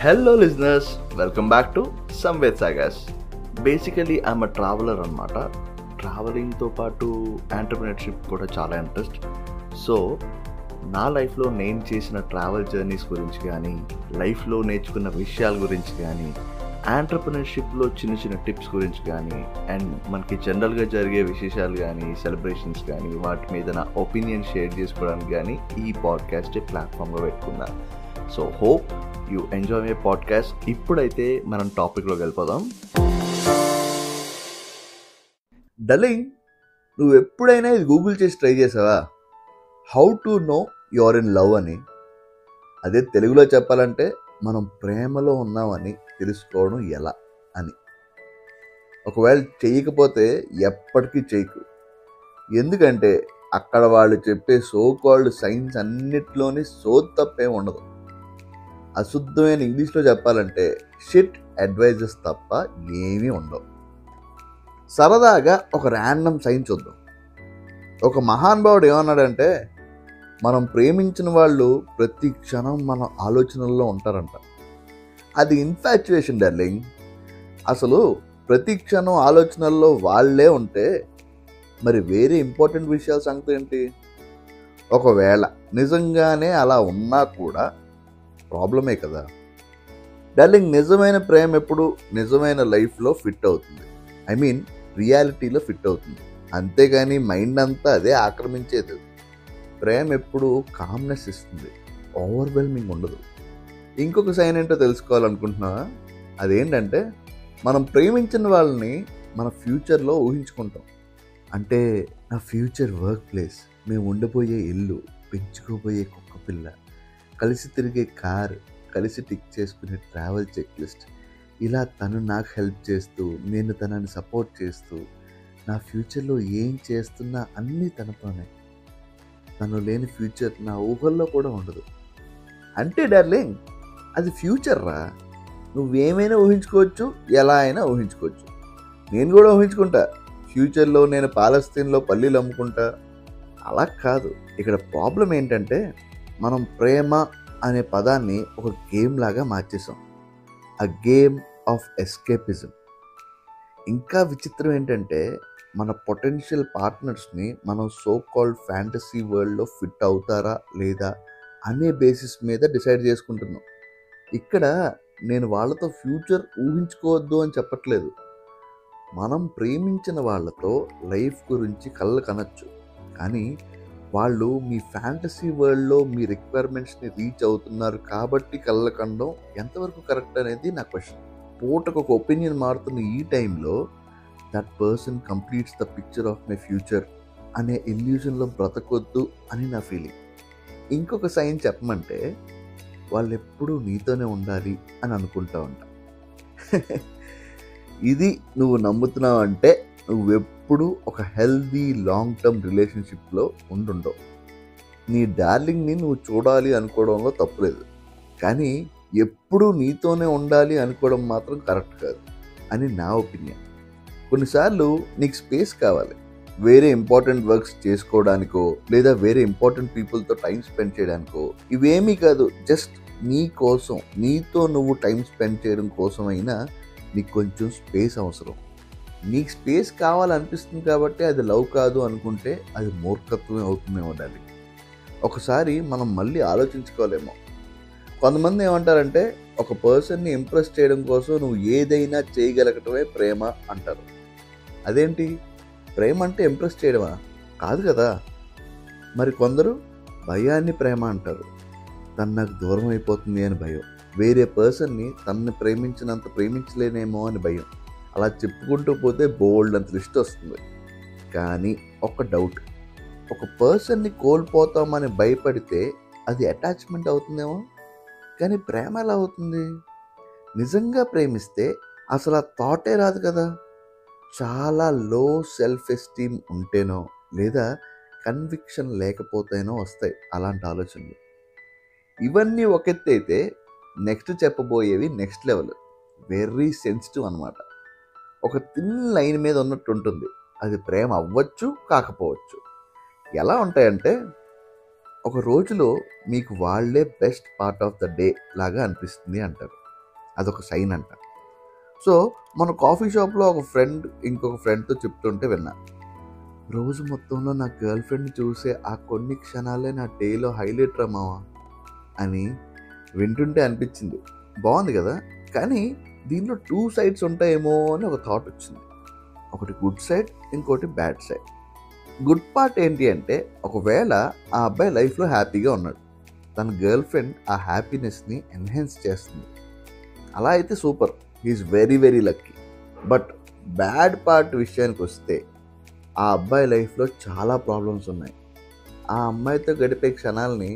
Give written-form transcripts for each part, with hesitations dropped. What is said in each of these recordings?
Hello listeners, welcome back to Samved sagas. Basically I'm a traveller అనమాట. ట్రావెలింగ్తో పాటు entrepreneurship కూడా చాలా ఇంట్రెస్ట్. సో నా లైఫ్లో నేను చేసిన ట్రావెల్ జర్నీస్ గురించి కానీ, లైఫ్లో నేర్చుకున్న విషయాల గురించి కానీ, ఎంటర్‌ప్రెన్యూర్‌షిప్లో చిన్న చిన్న టిప్స్ గురించి కానీ, అండ్ మనకి జనరల్గా జరిగే విశేషాలు కానీ, సెలబ్రేషన్స్ కానీ, వాటి మీద నా ఒపీనియన్ షేర్ చేసుకోవడానికి కానీ ఈ పాడ్కాస్ట్ ప్లాట్ఫామ్గా పెట్టుకున్నా. So hope you enjoy my podcast. ఇప్పుడైతే మనం టాపిక్లోకి వెళ్ళిపోదాం. డార్లింగ్, నువ్వు ఎప్పుడైనా ఇది గూగుల్ చేసి ట్రై చేసావా? How to know you are in love అని. అదే తెలుగులో చెప్పాలంటే మనం ప్రేమలో ఉన్నామని తెలుసుకోవడం ఎలా అని. ఒకవేళ చేయకపోతే ఎప్పటికీ చేయకు. ఎందుకంటే అక్కడ వాళ్ళు చెప్పే సో కాల్డ్ సైన్స్ అన్నిట్లోని సో తప్పేం ఉండదు. అశుద్ధమైన ఇంగ్లీష్లో చెప్పాలంటే షిట్ అడ్వైజెస్ తప్ప ఏమీ ఉండవు. సరదాగా ఒక ర్యాండమ్ సైన్స్ చూద్దాం. ఒక మహానుభావుడు ఏమన్నాడంటే, మనం ప్రేమించిన వాళ్ళు ప్రతి క్షణం మన ఆలోచనల్లో ఉంటారంట. అది ఇన్ఫాచ్యుయేషన్ డార్లింగ్. అసలు ప్రతి క్షణం ఆలోచనల్లో వాళ్ళే ఉంటే మరి వేరే ఇంపార్టెంట్ విషయాల సంగతి ఏంటి? ఒకవేళ నిజంగానే అలా ఉన్నా కూడా ప్రాబ్లమే కదా డార్లింగ్. నిజమైన ప్రేమ ఎప్పుడు నిజమైన లైఫ్లో ఫిట్ అవుతుంది. ఐ మీన్ రియాలిటీలో ఫిట్ అవుతుంది. అంతేగాని మైండ్ అంతా అదే ఆక్రమించేది. ప్రేమ ఎప్పుడు కామ్నెస్ ఇస్తుంది, ఓవర్వెల్మింగ్ ఉండదు. ఇంకొక సైన్ ఏంటో తెలుసుకోవాలనుకుంటున్నావా? అదేంటంటే మనం ప్రేమించిన వాళ్ళని మన ఫ్యూచర్లో ఊహించుకుంటాం. అంటే నా ఫ్యూచర్ వర్క్ ప్లేస్, మేము ఉండిపోయే ఇల్లు, పెంచుకోబోయే కుక్క పిల్ల, కలిసి తిరిగే కార్, కలిసి టిక్ చేసుకునే ట్రావెల్ చెక్ లిస్ట్, ఇలా తను నాకు హెల్ప్ చేస్తూ, నేను తనని సపోర్ట్ చేస్తూ, నా ఫ్యూచర్లో ఏం చేస్తున్నా అన్నీ తనతోనే. తను లేని ఫ్యూచర్ నా ఊహల్లో కూడా ఉండదు. అంటే డార్లింగ్, అది ఫ్యూచర్ రా. నువ్వేమైనా ఊహించుకోవచ్చు, ఎలా అయినా ఊహించుకోవచ్చు. నేను కూడా ఊహించుకుంటా, ఫ్యూచర్లో నేను పాలస్తీన్లో పల్లీలు అమ్ముకుంటా. అలా కాదు. ఇక్కడ ప్రాబ్లం ఏంటంటే మనం ప్రేమ అనే పదాన్ని ఒక గేమ్ లాగా మార్చేసాం. A game of escapism. ఇంకా విచిత్రం ఏంటంటే మన పొటెన్షియల్ పార్ట్నర్స్ని మనం సో కాల్డ్ ఫ్యాంటసీ వరల్డ్లో ఫిట్ అవుతారా లేదా అనే బేసిస్ మీద డిసైడ్ చేసుకుంటున్నాం. ఇక్కడ నేను వాళ్ళతో ఫ్యూచర్ ఊహించుకోవద్దు అని చెప్పట్లేదు. మనం ప్రేమించిన వాళ్ళతో లైఫ్ గురించి కళ్ళ కనొచ్చు, కానీ వాళ్ళు మీ ఫ్యాంటసీ వరల్డ్లో మీ రిక్వైర్మెంట్స్ని రీచ్ అవుతున్నారు కాబట్టి కళ్ళ కనడం ఎంతవరకు కరెక్ట్ అనేది నా క్వశ్చన్. పూటకు ఒక ఒపీనియన్ మారుతున్న ఈ టైంలో that person completes the picture of my future అనే ఇల్యూజన్లో బ్రతకొద్దు అని నా ఫీలింగ్. ఇంకొక సైన్ చెప్పమంటే వాళ్ళు ఎప్పుడూ నీతోనే ఉండాలి అని అనుకుంటా ఉంటా. ఇది నువ్వు నమ్ముతున్నావు అంటే నువ్వెప్పుడు ఒక హెల్దీ లాంగ్ టర్మ్ రిలేషన్షిప్లో ఉండుండవు. నీ డార్లింగ్ని నువ్వు చూడాలి అనుకోవడంలో తప్పులేదు, కానీ ఎప్పుడూ నీతోనే ఉండాలి అనుకోవడం మాత్రం కరెక్ట్ కాదు అని నా ఒపీనియన్. కొన్నిసార్లు నీకు స్పేస్ కావాలి, వేరే ఇంపార్టెంట్ వర్క్స్ చేసుకోవడానికో లేదా వేరే ఇంపార్టెంట్ పీపుల్తో టైం స్పెండ్ చేయడానికో. ఇవేమీ కాదు, జస్ట్ నీ కోసం, నీతో నువ్వు టైం స్పెండ్ చేయడం కోసమైనా నీకు కొంచెం స్పేస్ అవసరం. నీకు స్పేస్ కావాలనిపిస్తుంది కాబట్టి అది లవ్ కాదు అనుకుంటే అది మూర్ఖత్వమే అవుతుందేమో డార్లింగ్. ఒకసారి మనం మళ్ళీ ఆలోచించుకోలేమో. కొంతమంది ఏమంటారంటే ఒక పర్సన్ని ఇంప్రెస్ చేయడం కోసం నువ్వు ఏదైనా చేయగలగటమే ప్రేమ అంటారు. అదేంటి, ప్రేమ అంటే ఇంప్రెస్ చేయడమా? కాదు కదా. మరి కొందరు భయాన్ని ప్రేమ అంటారు. తను నాకు దూరం అయిపోతుంది అని భయం, వేరే పర్సన్ని తనని ప్రేమించినంత ప్రేమించలేనేమో అని భయం. అలా చెప్పుకుంటూ పోతే బోల్డ్ అంత లిస్ట్ వస్తుంది. కానీ ఒక డౌట్, ఒక పర్సన్ని కోల్పోతామని భయపడితే అది అటాచ్మెంట్ అవుతుందేమో, కానీ ప్రేమ ఎలా అవుతుంది? నిజంగా ప్రేమిస్తే అసలు ఆ థాటే రాదు కదా. చాలా లో సెల్ఫ్ ఎస్టీమ్ ఉంటేనో లేదా కన్విక్షన్ లేకపోతేనో వస్తాయి అలాంటి ఆలోచనలు. ఇవన్నీ ఒక ఎత్తు అయితే నెక్స్ట్ చెప్పబోయేవి నెక్స్ట్ లెవెల్, వెరీ సెన్సిటివ్ అనమాట. ఒక థిన్ లైన్ మీద ఉన్నట్టు ఉంటుంది. అది ప్రేమ అవ్వచ్చు, కాకపోవచ్చు. ఎలా ఉంటాయంటే ఒక రోజులో మీకు వాళ్ళే best part of the day లాగా అనిపిస్తుంది అంటారు. అదొక సైన్ అంట. సో మన కాఫీ షాప్లో ఒక ఫ్రెండ్ ఇంకొక ఫ్రెండ్తో చెప్తుంటే విన్నా, రోజు మొత్తంలో నా గర్ల్ ఫ్రెండ్ని చూసే ఆ కొన్ని క్షణాలే నా డేలో హైలైట్ రా మావా అని వింటుంటే అనిపించింది. బాగుంది కదా. కానీ దీనిలో 2 సైడ్స్ ఉంటాయేమో అని ఒక థాట్ వచ్చింది. ఒకటి గుడ్ సైడ్, ఇంకోటి బ్యాడ్ సైడ్. గుడ్ పార్ట్ ఏంటి అంటే, ఒకవేళ ఆ అబ్బాయి లైఫ్లో హ్యాపీగా ఉన్నాడు, తన గర్ల్ ఫ్రెండ్ ఆ హ్యాపీనెస్ని ఎన్హాన్స్ చేస్తుంది, అలా అయితే super, he is very very lucky. But bad part విషయానికి వస్తే, ఆ అబ్బాయి లైఫ్లో చాలా ప్రాబ్లమ్స్ ఉన్నాయి. ఆ అమ్మాయితో గడిపే క్షణాలని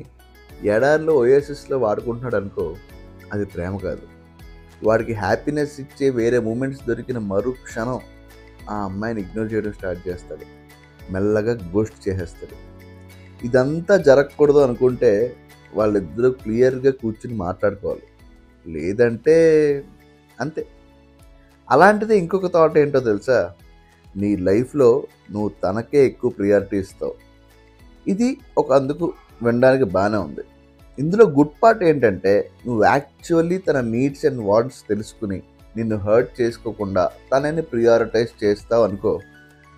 ఎడారిలో ఓఎస్ఎస్లో వాడుకుంటున్నాడు అనుకో, అది ప్రేమ కాదు. వాడికి హ్యాపీనెస్ ఇచ్చే వేరే మూమెంట్స్ దొరికిన మరు క్షణం ఆ అమ్మాయిని ఇగ్నోర్ చేయడం స్టార్ట్ చేస్తాడు, మెల్లగా గోస్ట్ చేసేస్తాడు. ఇదంతా జరగకూడదు అనుకుంటే వాళ్ళిద్దరూ క్లియర్గా కూర్చుని మాట్లాడుకోవాలి, లేదంటే అంతే. అలాంటిది ఇంకొక థాట్ ఏంటో తెలుసా, నీ లైఫ్లో నువ్వు తనకే ఎక్కువ ప్రియారిటీ ఇస్తావు. ఇది ఒక అందుకు వినడానికి బాగానే ఉంది. ఇందులో గుడ్ పార్ట్ ఏంటంటే, నువ్వు యాక్చువల్లీ తన నీడ్స్ అండ్ వాంట్స్ తెలుసుకుని నిన్ను హర్ట్ చేసుకోకుండా తనని ప్రియారిటైజ్ చేస్తావు అనుకో,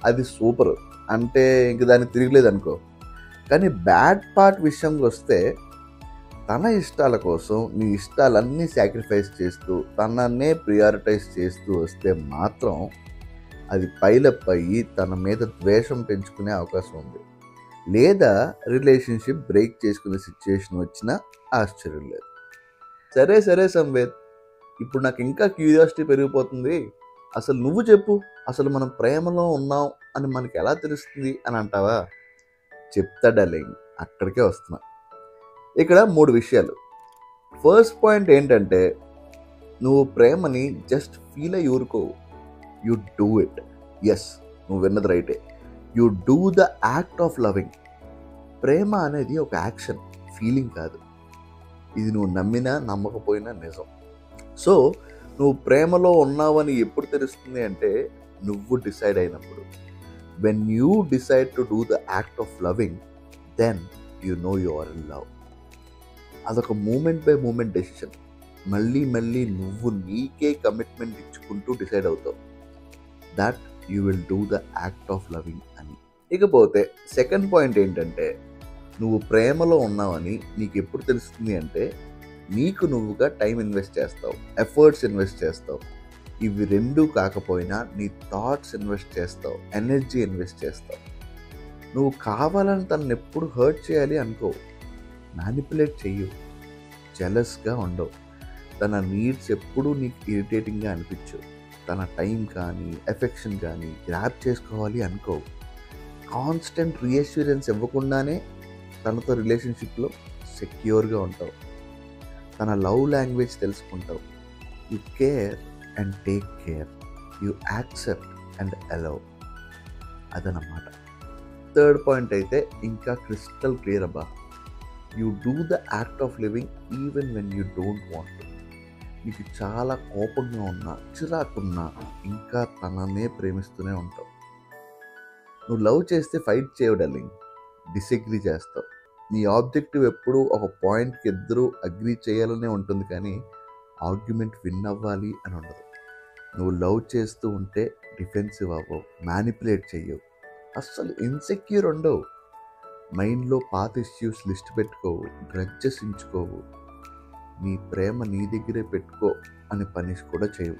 అది సూపర్, అంటే ఇంక దాన్ని తిరగలేదు అనుకో. కానీ బ్యాడ్ పార్ట్ విషయంకి వస్తే, తన ఇష్టాల కోసం నీ ఇష్టాలన్నీ సాక్రిఫైస్ చేస్తూ తననే ప్రియారిటైజ్ చేస్తూ వస్తే మాత్రం అది పైలప్ అయ్యి తన మీద ద్వేషం పెంచుకునే అవకాశం ఉంది, లేదా రిలేషన్షిప్ బ్రేక్ చేసుకునే సిచ్యుయేషన్ వచ్చినా ఆశ్చర్యం లేదు. సరే సరే సంవేద్, ఇప్పుడు నాకు ఇంకా క్యూరియాసిటీ పెరిగిపోతుంది. అసలు నువ్వు చెప్పు, అసలు మనం ప్రేమలో ఉన్నాం అని మనకి ఎలా తెలుస్తుంది అని అంటావా? చెప్తా డార్లింగ్, అక్కడికే వస్తున్నా. ఇక్కడ 3 విషయాలు. ఫస్ట్ పాయింట్ ఏంటంటే, నువ్వు ప్రేమని జస్ట్ ఫీల్ అయ్యి ఊరుకో, యు డూ ఇట్. ఎస్, నువ్వు విన్నది రైటే, you do the act of loving. ప్రేమ అనేది ఒక యాక్షన్, ఫీలింగ్ కాదు. ఇది నువ్వు నమ్మినా నమ్మకపోయినా నిజం. సో నువ్వు ప్రేమలో ఉన్నావని ఎప్పుడు తెలుస్తుంది అంటే, నువ్వు డిసైడ్ అయినప్పుడు. When you decide to do the act of loving, then you know you are in love. అదొక మూమెంట్ బై మూమెంట్ డెసిషన్. మళ్ళీ మళ్ళీ నువ్వు నీకే కమిట్మెంట్ ఇచ్చుకుంటూ డిసైడ్ అవుతావు that you will do the act of loving అని. ఇకపోతే సెకండ్ పాయింట్ ఏంటంటే, నువ్వు ప్రేమలో ఉన్నావని నీకు ఎప్పుడు తెలుస్తుంది అంటే, నీకు నువ్వుగా టైం ఇన్వెస్ట్ చేస్తావు, ఎఫర్ట్స్ ఇన్వెస్ట్ చేస్తావు. ఇవి రెండూ కాకపోయినా నీ థాట్స్ ఇన్వెస్ట్ చేస్తావు, ఎనర్జీ ఇన్వెస్ట్ చేస్తావు. నువ్వు కావాలని తనని ఎప్పుడు హర్ట్ చేయాలి అనుకో, మ్యానిపులేట్ చెయ్యు, జెలస్గా ఉండవు. తన నీడ్స్ ఎప్పుడూ నీకు ఇరిటేటింగ్గా అనిపించు. తన టైం కానీ ఎఫెక్షన్ కానీ గ్రాప్ చేసుకోవాలి అనుకో. కాన్స్టెంట్ రీఅష్యూరెన్స్ ఇవ్వకుండానే తనతో రిలేషన్షిప్లో సెక్యూర్గా ఉంటావు. తన లవ్ లాంగ్వేజ్ తెలుసుకుంటావు. You care and take care, you accept and allow. అదనమాట. థర్డ్ పాయింట్ అయితే ఇంకా క్రిస్టల్ క్లియర్ అబ్బా. You do the act of living even when you don't want. నీకు చాలా కోపంగా ఉన్నా, చిరాకున్నా ఇంకా తననే ప్రేమిస్తూనే ఉంటావు. నువ్వు లవ్ చేస్తే ఫైట్ చేయవు డార్లింగ్, డిసగ్రీ చేస్తావు. నీ ఆబ్జెక్టివ్ ఎప్పుడూ ఒక పాయింట్కి ఇద్దరూ అగ్రీ చేయాలనే ఉంటుంది, కానీ ఆర్గ్యుమెంట్ విన్ అవ్వాలి అని ఉండదు. నువ్వు లవ్ చేస్తూ ఉంటే డిఫెన్సివ్ అవ్వవు, మ్యానిపులేట్ చెయ్యవు, అస్సలు ఇన్సెక్యూర్ ఉండవు. మైండ్లో పాత ఇష్యూస్ లిస్ట్ పెట్టుకోవు, గ్రడ్జెస్ ఉంచుకోవు. నీ ప్రేమ నీ దగ్గరే పెట్టుకో అని పనిష్ కూడా చేయవు.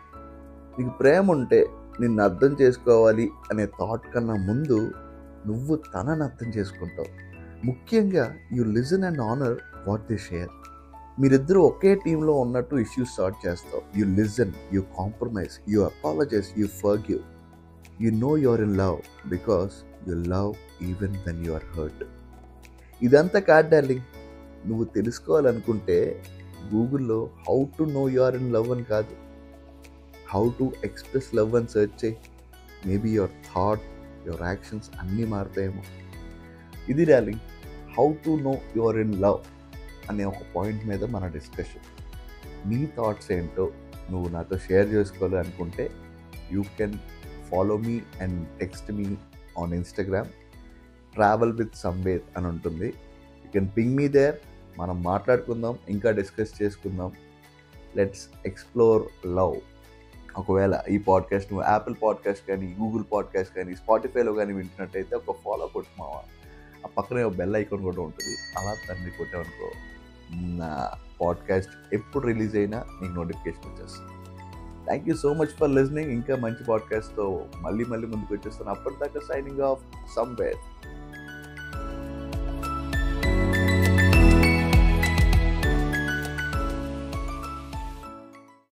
నీకు ప్రేమ ఉంటే నిన్ను అర్థం చేసుకోవాలి అనే థాట్ కన్నా ముందు నువ్వు తనని అర్థం చేసుకుంటావు. ముఖ్యంగా you listen and honour what they share. మీరిద్దరూ ఒకే టీంలో ఉన్నట్టు ఇష్యూస్ సార్ట్ చేస్తావు. You listen, you compromise, you apologise, you forgive. You know you are in love because you love even when you are hurt. ఇదంతా కాదు darling. నువ్వు తెలుసుకోవాలనుకుంటే గూగుల్లో how to know you are in love అని కాదు, how to express love అని search చేయి. Maybe your thought, your actions అన్నీ మారుతాయేమో. ఇది darling, how to know you are in love అనే ఒక పాయింట్ మీద మన డిస్కషన్. నీ థాట్స్ ఏంటో నువ్వు నాతో షేర్ చేసుకోవాలి అనుకుంటే you can follow me and text me on Instagram. Travel with Samved అని ఉంటుంది. You can ping me there. మనం మాట్లాడుకుందాం, ఇంకా డిస్కస్ చేసుకుందాం. Let's explore love. ఒకవేళ ఈ పాడ్కాస్ట్ నువ్వు యాపిల్ పాడ్కాస్ట్ కానీ, గూగుల్ పాడ్కాస్ట్ కానీ, స్పాటిఫైలో కానీ వింటున్నట్టయితే ఒక ఫాలో కొట్టు మావా. ఆ పక్కనే ఒక బెల్ ఐకాన్ కూడా ఉంటుంది, అలా దాన్ని కొట్టామనుకో నా పాడ్కాస్ట్ ఎప్పుడు రిలీజ్ అయినా నీకు నోటిఫికేషన్ వచ్చేస్తుంది. Thank you so much for listening. ఇంకా మంచి పాడ్కాస్ట్తో మళ్ళీ ముందుకు వచ్చేస్తాను. అప్పటిదాకా సైనింగ్ ఆఫ్ సమ్వేర్.